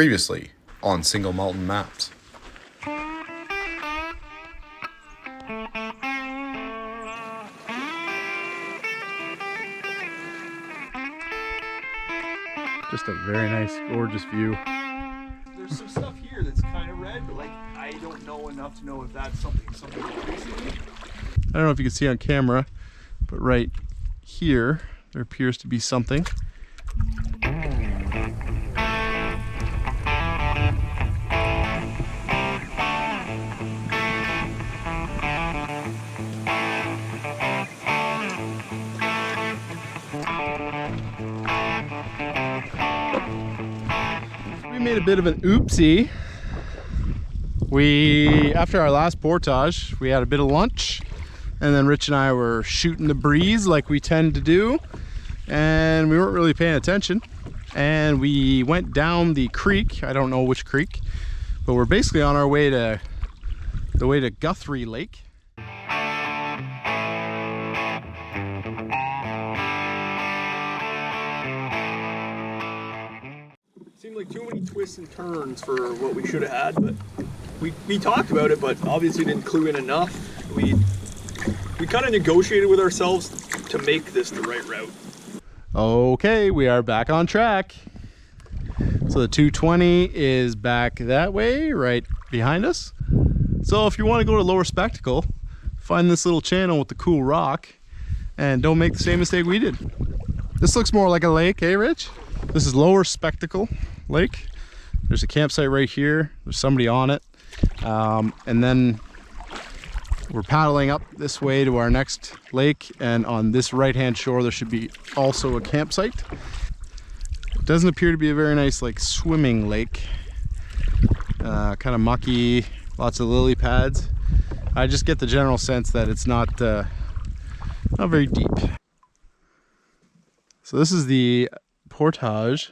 Previously on Single Mountain Maps. Just a very nice, gorgeous view. There's some stuff here that's kind of red, but like I don't know enough to know if that's something recently. I don't know if you can see on camera, but right here there appears to be something. We made a bit of an oopsie. After our last portage, we had a bit of lunch, and then Rich and I were shooting the breeze like we tend to do, and we weren't really paying attention, and we went down the creek. I don't know which creek, but we're basically on our way to Achray Lake. Seemed like too many twists and turns for what we should have had, but we talked about it, but obviously didn't clue in enough. We kind of negotiated with ourselves to make this the right route. Okay, we are back on track. So the 220 is back that way, right behind us. So if you want to go to Lower Spectacle, find this little channel with the cool rock, and don't make the same mistake we did. This looks more like a lake, eh, Rich? This is Lower Spectacle Lake. There's a campsite right here. There's somebody on it. And then we're paddling up this way to our next lake, and on this right-hand shore there should be also a campsite. It doesn't appear to be a very nice like swimming lake. Kind of mucky, lots of lily pads. I just get the general sense that it's not very deep. So this is the portage.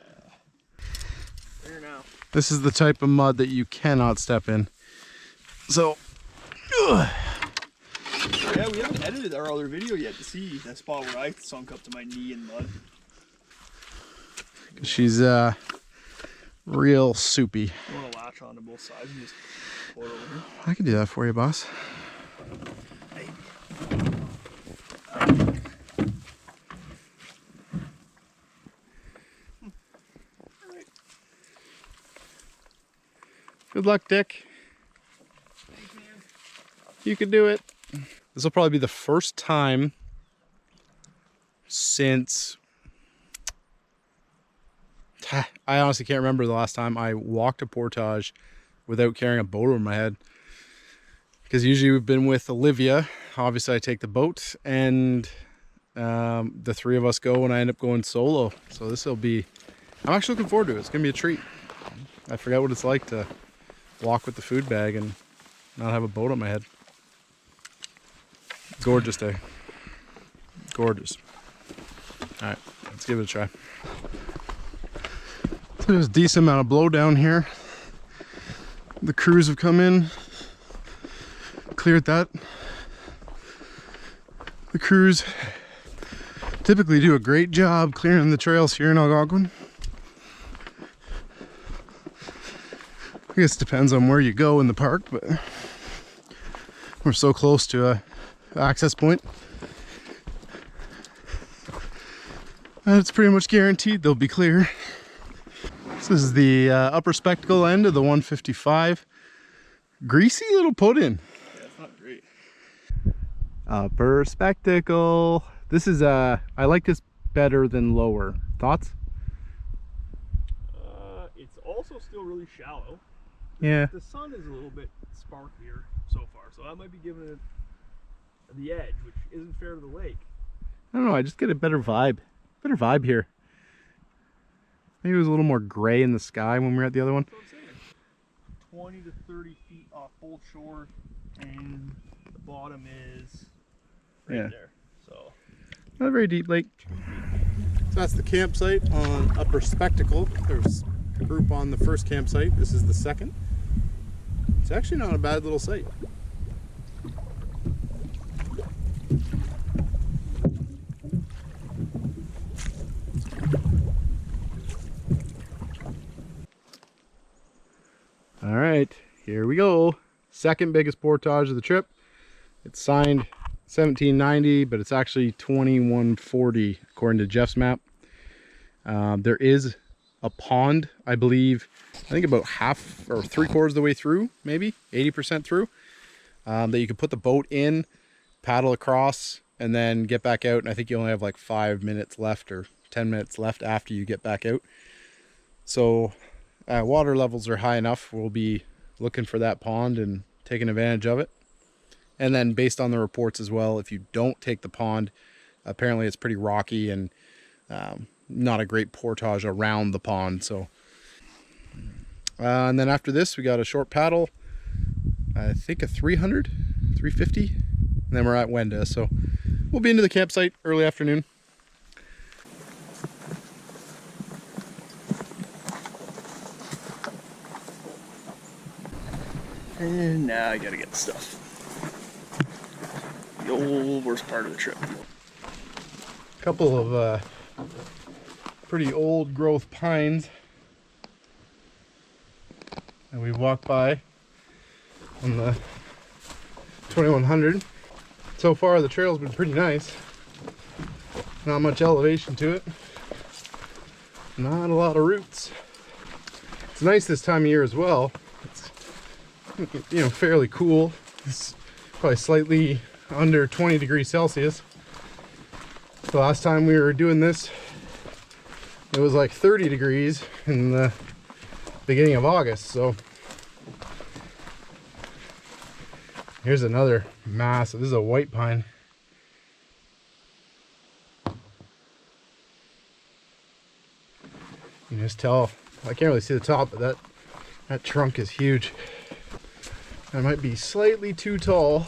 There now. This is the type of mud that you cannot step in. So, yeah, we haven't edited our other video yet to see that spot where I sunk up to my knee in mud. She's real soupy. I want to latch onto both sides and just pull it over here. I can do that for you, boss. Hey. Good luck, Dick. Thanks, man. You can do it. This will probably be the first time since... I honestly can't remember the last time I walked a portage without carrying a boat over my head. Because usually we've been with Olivia. Obviously I take the boat, and the three of us go, and I end up going solo. So this will be... I'm actually looking forward to it. It's going to be a treat. I forgot what it's like to walk with the food bag and not have a boat on my head. Gorgeous day. Gorgeous. Alright, let's give it a try. So there's a decent amount of blowdown here. The crews have come in, cleared that. The crews typically do a great job clearing the trails here in Algonquin. I guess it depends on where you go in the park, but we're so close to a access point. And it's pretty much guaranteed they'll be clear. This is the upper spectacle end of the 155. Greasy little put-in. Yeah, it's not great. Upper spectacle. This is I like this better than lower. Thoughts? It's also still really shallow. Yeah. The sun is a little bit sparklier so far, so that might be giving it the edge, which isn't fair to the lake. I don't know, I just get a better vibe. Better vibe here. Maybe it was a little more gray in the sky when we were at the other one. That's what I'm saying. 20 to 30 feet off full shore, and the bottom is right there. So Not a very deep lake. So that's the campsite on Upper Spectacle. There's a group on the first campsite. This is the second. It's actually not a bad little site. All right, here we go. Second biggest portage of the trip. It's signed 1790, but it's actually 2140 according to Jeff's map. There is a pond, I believe, I think about half or 3/4 of the way through, maybe 80% through, that you can put the boat in, paddle across, and then get back out. And I think you only have like 5 minutes left or 10 minutes left after you get back out. So water levels are high enough. We'll be looking for that pond and taking advantage of it. And then based on the reports as well, if you don't take the pond, apparently it's pretty rocky and not a great portage around the pond. So and then after this we got a short paddle, I think a 300, 350, and then we're at Wenda. So we'll be into the campsite early afternoon. And now I gotta get the stuff. The old worst part of the trip. A couple of pretty old growth pines that we walked by on the 2100. So far the trail's been pretty nice. Not much elevation to it. Not a lot of roots. It's nice this time of year as well. It's, you know, fairly cool. It's probably slightly under 20 degrees Celsius. The last time we were doing this, it was like 30 degrees in the beginning of August. So here's another massive, this is a white pine. You can just tell, I can't really see the top, but that trunk is huge. That might be slightly too tall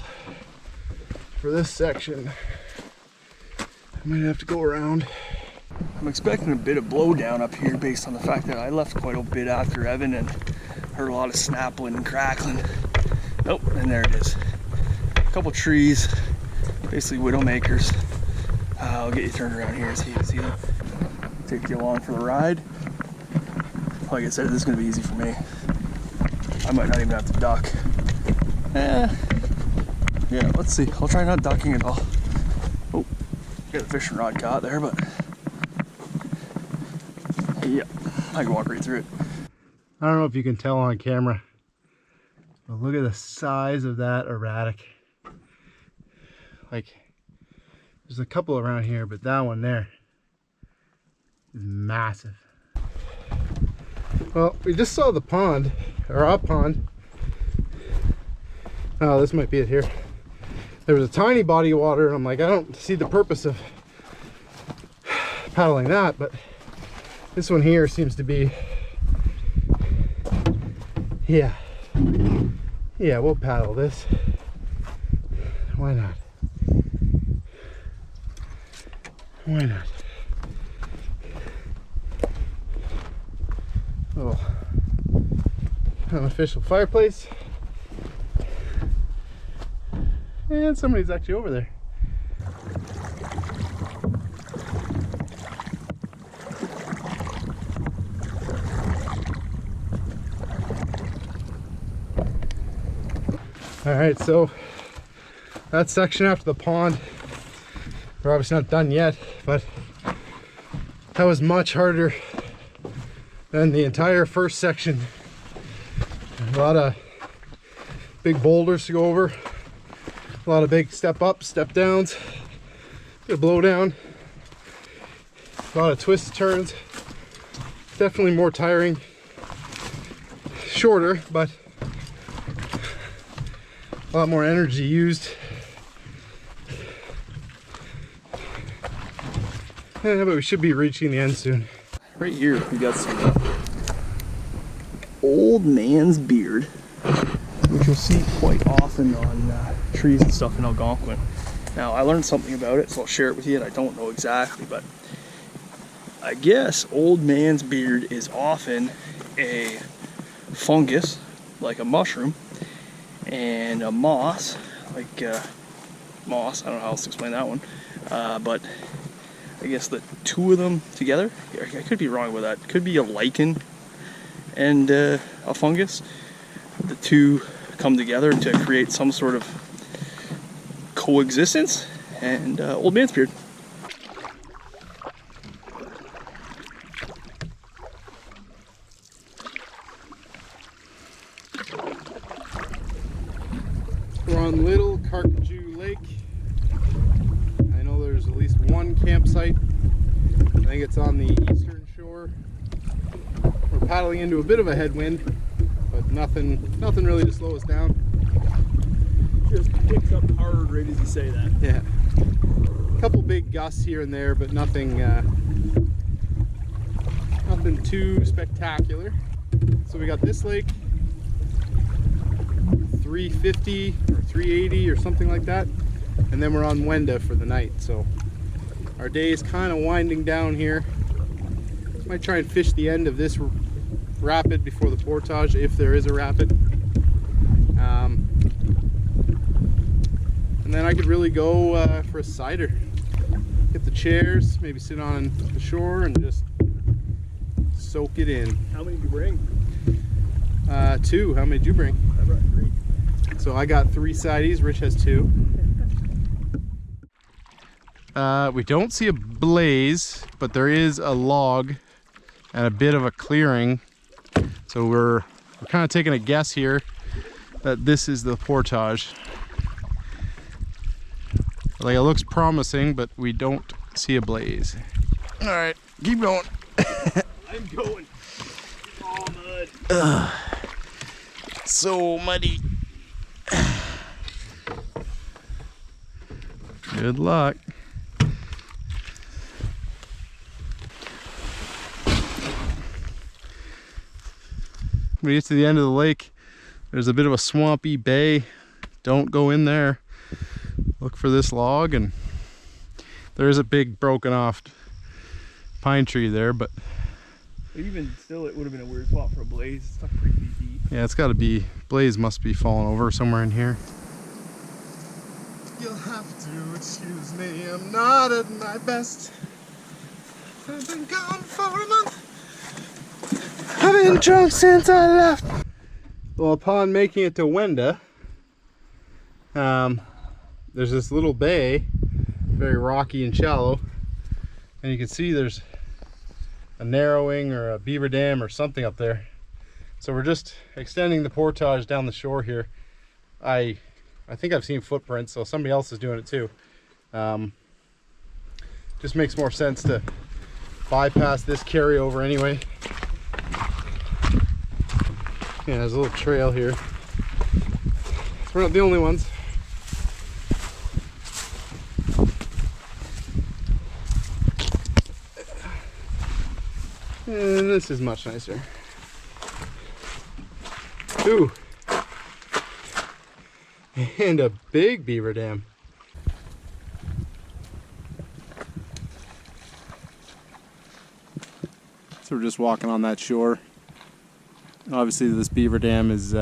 for this section. I might have to go around. I'm expecting a bit of blowdown up here based on the fact that I left quite a bit after Evan and heard a lot of snapping and crackling. Nope, and there it is. A couple trees, basically widowmakers. I'll get you turned around here so you can see them. Take you along for the ride. Like I said, this is going to be easy for me. I might not even have to duck. Yeah, let's see. I'll try not ducking at all. Oh, got the fishing rod caught there, but yeah, I can walk right through it. I don't know if you can tell on camera, but look at the size of that erratic. Like, there's a couple around here, but that one there is massive. Well, we just saw the pond, or a pond. Oh, this might be it here. There was a tiny body of water, and I'm like, I don't see the purpose of paddling that, but this one here seems to be, yeah, we'll paddle this. Why not? Why not? Oh, unofficial fireplace. And somebody's actually over there. All right, so that section after the pond, we're obviously not done yet, but that was much harder than the entire first section. A lot of big boulders to go over, a lot of big step ups, step downs, bit of blow down, a lot of twists, turns. Definitely more tiring, shorter, but a lot more energy used. Yeah, but we should be reaching the end soon. Right here, we got some old man's beard, which you'll see quite often on trees and stuff in Algonquin. Now, I learned something about it, so I'll share it with you, and I don't know exactly, but I guess old man's beard is often a fungus, like a mushroom, and a moss, like moss. I don't know how else to explain that one, but I guess the two of them together, I could be wrong with that. Could be a lichen and a fungus. the two come together to create some sort of coexistence, and Old Mansfield. We're on Little Carcajou Lake. I know there's at least one campsite. I think it's on the eastern shore. We're paddling into a bit of a headwind, but nothing really to slow us down. Just picks up hard right as you say that. Yeah. A couple big gusts here and there, but nothing too spectacular. So we got this lake, 350 or 380 or something like that, and then we're on Wenda for the night. So our day is kind of winding down here. Might try and fish the end of this rapid before the portage, if there is a rapid. And then I could really go for a cider. Get the chairs, maybe sit on the shore and just soak it in. How many did you bring? 2. How many did you bring? I brought 3. So I got 3 sides, Rich has 2. We don't see a blaze, but there is a log and a bit of a clearing. So we're kind of taking a guess here that this is the portage. Like, it looks promising, but we don't see a blaze. All right, keep going. I'm going. Oh, mud. So muddy. Good luck. When we get to the end of the lake, there's a bit of a swampy bay. Don't go in there. Look for this log, and there is a big broken off pine tree there, but even still, it would have been a weird spot for a blaze. It's not pretty deep. yeah, it's got to be, blaze must be falling over somewhere in here. You'll have to excuse me, I'm not at my best. I've been gone for a month. I've been drunk since I left. Well, upon making it to Wenda, there's this little bay, very rocky and shallow, and you can see there's a narrowing or a beaver dam or something up there. So we're just extending the portage down the shore here. I think I've seen footprints, so somebody else is doing it too. Just makes more sense to bypass this carryover anyway. Yeah, there's a little trail here. We're not the only ones. And this is much nicer. Ooh. And a big beaver dam. So we're just walking on that shore. Obviously this beaver dam has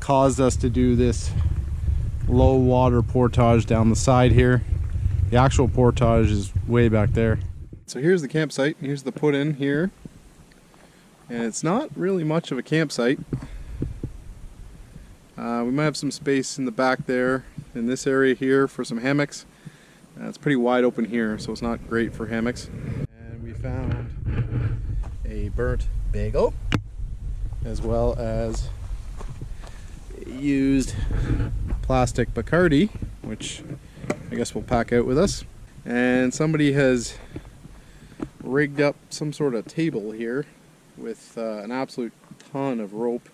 caused us to do this low water portage down the side here. The actual portage is way back there. So here's the campsite. Here's the put in here. And it's not really much of a campsite. We might have some space in the back there in this area here for some hammocks. It's pretty wide open here, so it's not great for hammocks. And we found a burnt bagel, as well as a used plastic Bacardi, which I guess we'll pack out with us. And somebody has rigged up some sort of table here with an absolute ton of rope.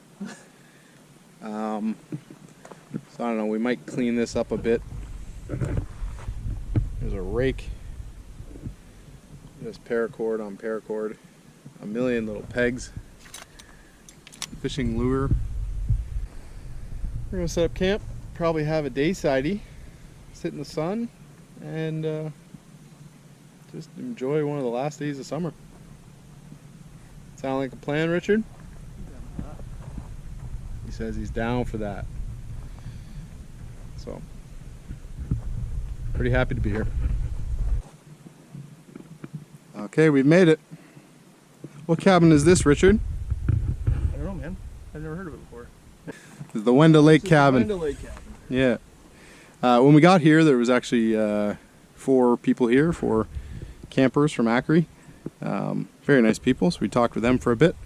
So I don't know, we might clean this up a bit. There's a rake, just paracord on paracord, a million little pegs, fishing lure. We're gonna set up camp, probably have a day sidey, sit in the sun, and just enjoy one of the last days of summer. Sound like a plan, Richard? He says he's down for that. So, pretty happy to be here. Okay, we've made it. What cabin is this, Richard? I don't know, man. I've never heard of it before. This is the Wenda Lake cabin. Wenda Lake cabin. Yeah. When we got here, there was actually 4 people here, 4 campers from Achray. Very nice people, so we talked with them for a bit,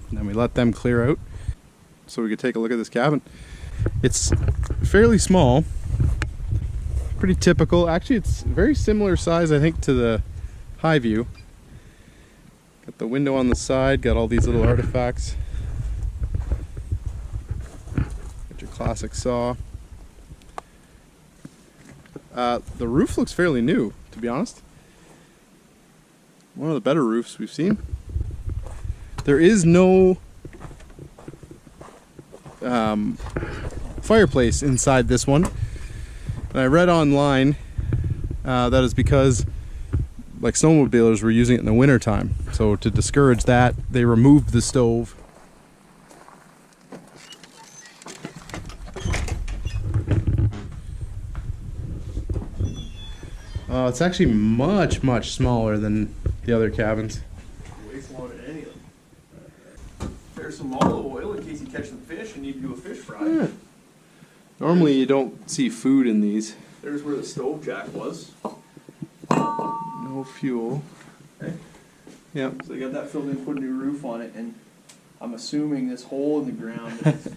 and then we let them clear out so we could take a look at this cabin. It's fairly small, pretty typical. Actually, it's very similar size, I think, to the high view. Got the window on the side, got all these little artifacts. Got your classic saw. The roof looks fairly new, to be honest. One of the better roofs we've seen. There is no fireplace inside this one. And I read online that is because like snowmobilers were using it in the winter time. So to discourage that, they removed the stove. It's actually much smaller than the other cabins. Way smaller than any of them. There's some olive oil in case you catch some fish and need to do a fish fry. Yeah. Normally you don't see food in these. There's where the stove jack was. No fuel. Okay. Yep. So they got that filled in, put a new roof on it, and I'm assuming this hole in the ground is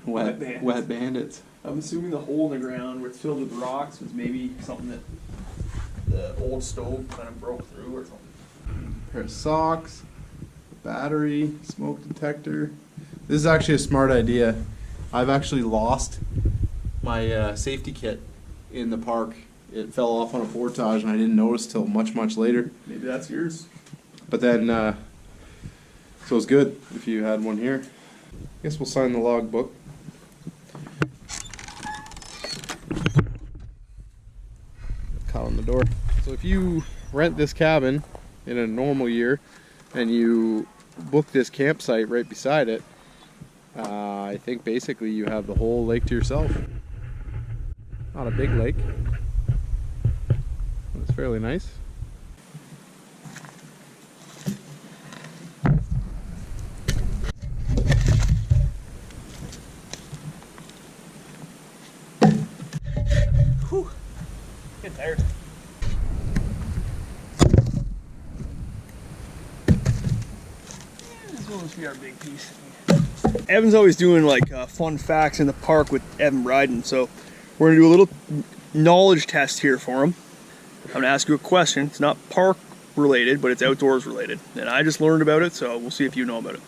Wet bandits. I'm assuming the hole in the ground where it's filled with rocks was maybe something that the old stove kind of broke through or something. Pair of socks, battery, smoke detector. This is actually a smart idea. I've actually lost my safety kit in the park. It fell off on a portage and I didn't notice till much later. Maybe that's yours. But then, so it's good if you had one here. I guess we'll sign the logbook. Caught on the door. So if you rent this cabin in a normal year and you book this campsite right beside it, I think basically you have the whole lake to yourself. Not a big lake. It's fairly nice. Whew. Get tired. This will just be our big piece. Evan's always doing like fun facts in the park with Evan riding, so we're gonna do a little knowledge test here for him. I'm gonna ask you a question. It's not park related, but it's outdoors related. And I just learned about it, so we'll see if you know about it.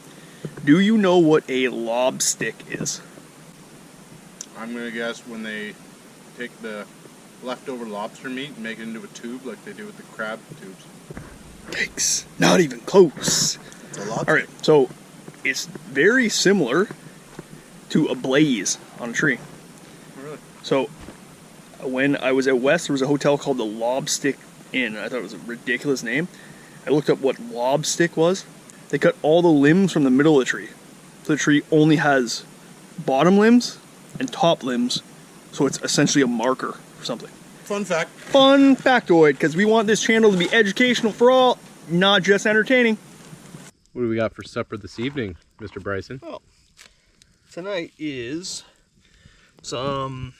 Do you know what a lobstick is? I'm gonna guess when they take the leftover lobster meat and make it into a tube like they do with the crab tubes. Yikes. Not even close. It's a lobster. Alright, so it's very similar to a blaze on a tree. Oh, really? So when I was out west, there was a hotel called the Lobstick Inn. I thought it was a ridiculous name. I looked up what lobstick was. They cut all the limbs from the middle of the tree. So the tree only has bottom limbs and top limbs. So it's essentially a marker for something. Fun fact. Fun factoid, because we want this channel to be educational for all, not just entertaining. What do we got for supper this evening, Mr. Bryson? Well, tonight is some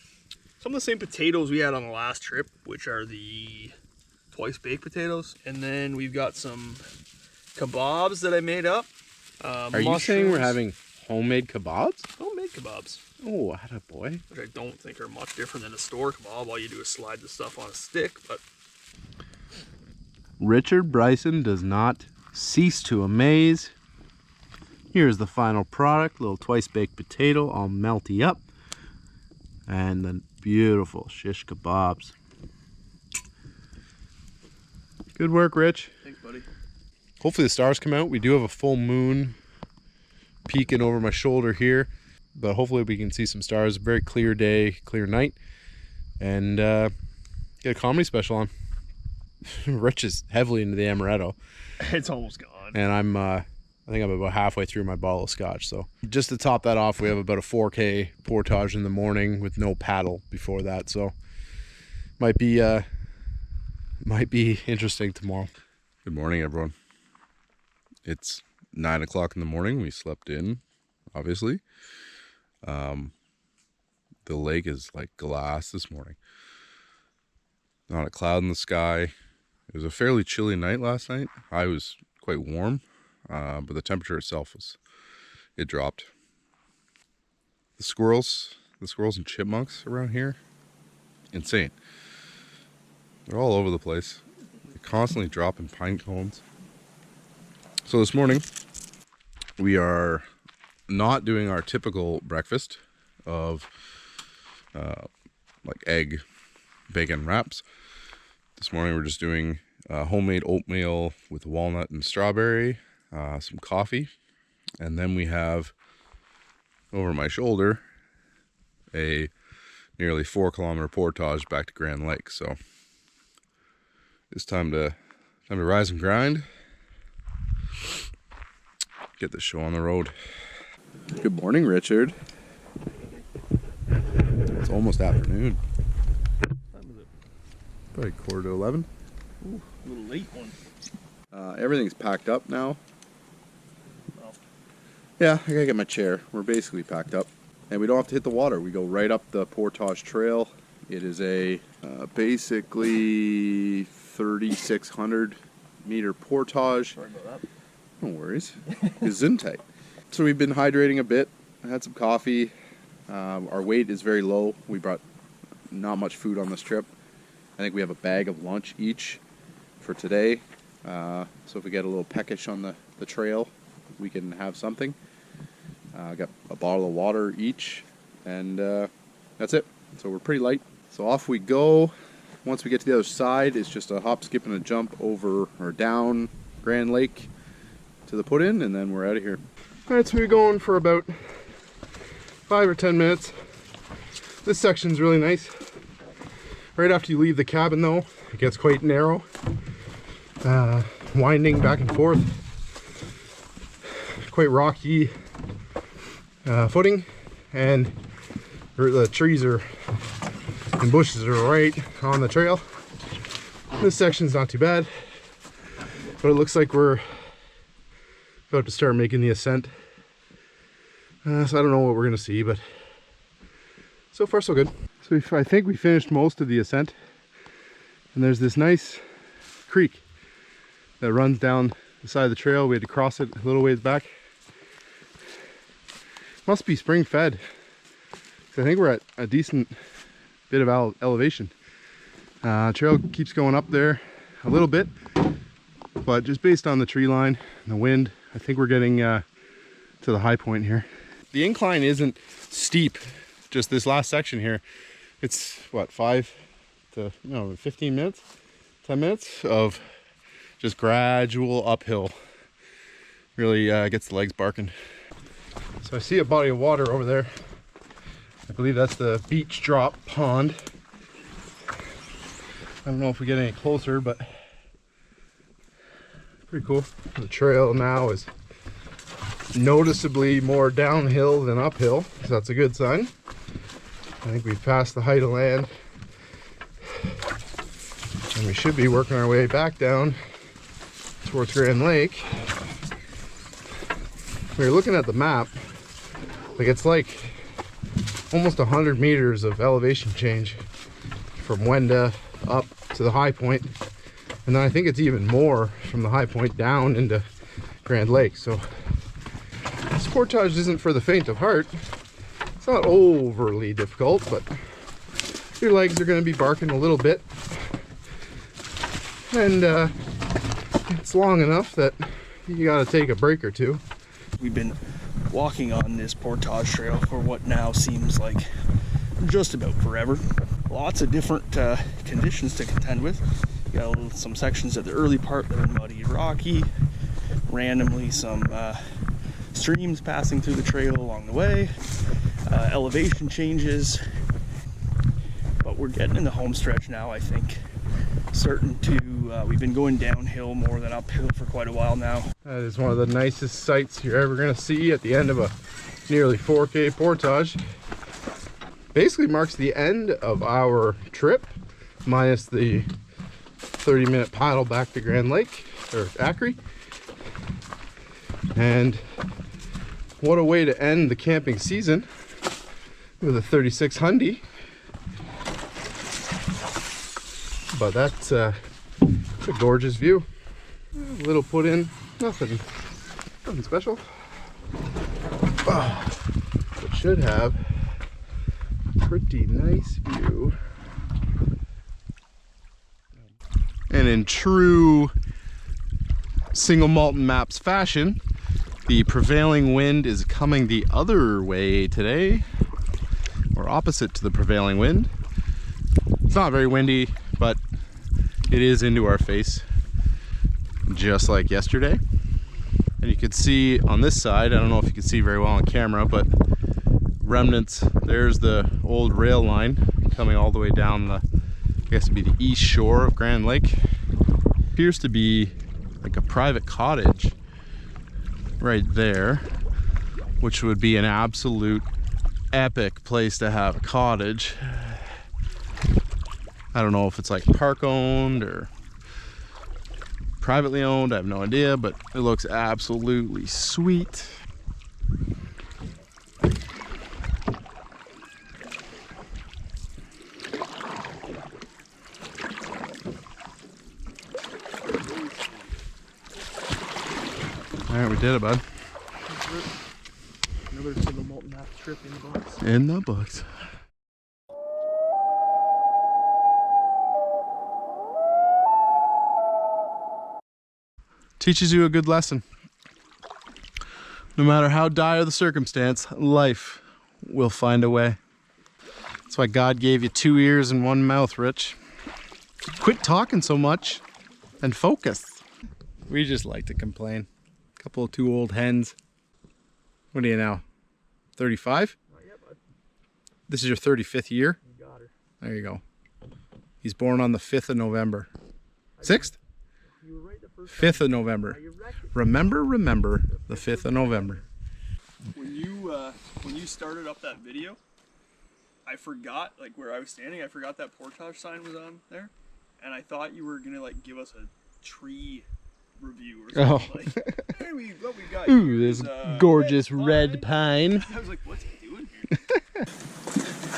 of the same potatoes we had on the last trip, which are the twice baked potatoes, and then we've got some kebabs that I made up. Are you saying we're having homemade kebabs? Homemade kebabs? Oh, attaboy. Which I don't think are much different than a store kebab. All you do is slide the stuff on a stick, but Richard Bryson does not cease to amaze. Here's the final product, little twice baked potato all melty up, and the beautiful shish kebabs. Good work, Rich. thanks, buddy. Hopefully the stars come out. We do have a full moon peeking over my shoulder here, but hopefully we can see some stars. Very clear day, clear night, and get a comedy special on. Rich is heavily into the amaretto. It's almost gone. And I think I'm about halfway through my bottle of scotch. So just to top that off, we have about a 4K portage in the morning with no paddle before that. So might be interesting tomorrow. Good morning, everyone. It's 9 o'clock in the morning. We slept in obviously. The lake is like glass this morning. Not a cloud in the sky. It was a fairly chilly night last night. I was quite warm, but the temperature itself it dropped. The squirrels and chipmunks around here, insane. They're all over the place. They constantly dropping pine cones. So this morning, we are not doing our typical breakfast of like egg, bacon wraps. This morning we're just doing homemade oatmeal with walnut and strawberry, some coffee, and then we have over my shoulder a nearly 4-kilometer portage back to Grand Lake. So it's time to rise and grind, get this show on the road. Good morning, Richard. It's almost afternoon. What time is it? Probably 10:45. Ooh, a little late one. Everything's packed up now. Well. Yeah, I gotta get my chair. We're basically packed up. And we don't have to hit the water. We go right up the Portage Trail. It is a basically 3,600 meter portage. Sorry about that. No worries. Gesundheit. So we've been hydrating a bit. I had some coffee. Our weight is very low. We brought not much food on this trip. I think we have a bag of lunch each for today. So if we get a little peckish on the trail, we can have something. Got a bottle of water each, and that's it. So we're pretty light. So off we go. Once we get to the other side, it's just a hop, skip, and a jump over or down Grand Lake to the put-in, and then we're out of here. All right, so we're going for about 5 or 10 minutes. This section's really nice. Right after you leave the cabin though, it gets quite narrow. Winding back and forth. Quite rocky footing, and the trees and bushes are right on the trail. This section's not too bad, but it looks like we're about to start making the ascent. So I don't know what we're gonna see, but so far so good. So I think we finished most of the ascent, and there's this nice creek that runs down the side of the trail. We had to cross it a little ways back. Must be spring fed. So I think we're at a decent bit of elevation. Trail keeps going up there a little bit, but just based on the tree line and the wind, I think we're getting to the high point here. The incline isn't steep, just this last section here. It's what, 5 to 15 minutes, 10 minutes of just gradual uphill. Really gets the legs barking. So I see a body of water over there. I believe that's the beach drop pond. I don't know if we get any closer, but pretty cool. The trail now is noticeably more downhill than uphill, so that's a good sign. I think we've passed the height of land, and we should be working our way back down towards Grand Lake. We were looking at the map, like it's like almost 100 meters of elevation change from Wenda up to the high point, and then I think it's even more from the high point down into Grand Lake. So this portage isn't for the faint of heart. It's not overly difficult, but your legs are going to be barking a little bit, and it's long enough that you got to take a break or two. We've been walking on this portage trail for what now seems like just about forever. Lots of different conditions to contend with. You got some sections at the early part that are muddy, rocky. Randomly some streams passing through the trail along the way. Elevation changes. But we're getting in the home stretch now, I think. Certain to, we've been going downhill more than uphill for quite a while now. That is one of the nicest sights you're ever going to see at the end of a nearly 4K portage. Basically marks the end of our trip, minus the 30-minute paddle back to Grand Lake, or Achray. And what a way to end the camping season with a 36 Hyundai. But that's a gorgeous view. A little put in, nothing special. It should have a pretty nice view. And in true single Malton Maps fashion, the prevailing wind is coming the other way today, or opposite to the prevailing wind. It's not very windy, but it is into our face, just like yesterday. And you can see on this side, I don't know if you can see very well on camera, but remnants, there's the old rail line coming all the way down the, I guess it'd be the east shore of Grand Lake. Appears to be like a private cottage right there, which would be an absolute epic place to have a cottage. I don't know if it's like park owned or privately owned, I have no idea, but it looks absolutely sweet. Alright, we did it, bud. Another single Malton Map trip in the books. In the books. Teaches you a good lesson. No matter how dire the circumstance, life will find a way. That's why God gave you 2 ears and 1 mouth, Rich. Quit talking so much and focus. We just like to complain. Couple of 2 old hens. What are you now? 35? Not yet, bud. This is your 35th year? You got her. There you go. He's born on the 5th of November. 6th? You were right the first 5th of November. Remember the 5th of November. When you started up that video, I forgot, like where I was standing, I forgot that portage sign was on there, and I thought you were gonna like give us a tree review or something. Like, hey, what we got Ooh, here this is, gorgeous red pine. I was like, what's he doing here?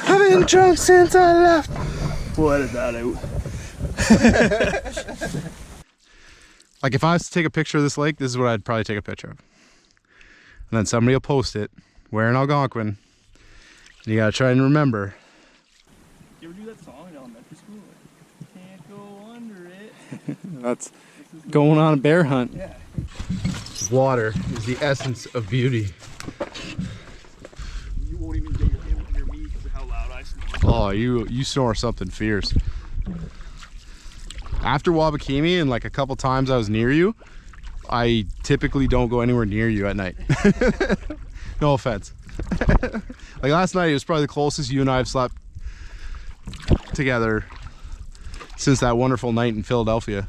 I've been drunk since I left. We'll edit that out. Like if I was to take a picture of this lake, this is what I'd probably take a picture of. And then somebody will post it, wearing Algonquin. And you gotta try and remember. You ever do that song in elementary school? Like, can't go under it. That's going on a bear hunt. Yeah. Water is the essence of beauty. You won't even get your hand under me because of how loud I snore. Oh, you snore something fierce. After Wabakimi and like a couple times I was near you, I typically don't go anywhere near you at night. No offense. Like last night, it was probably the closest you and I have slept together since that wonderful night in Philadelphia.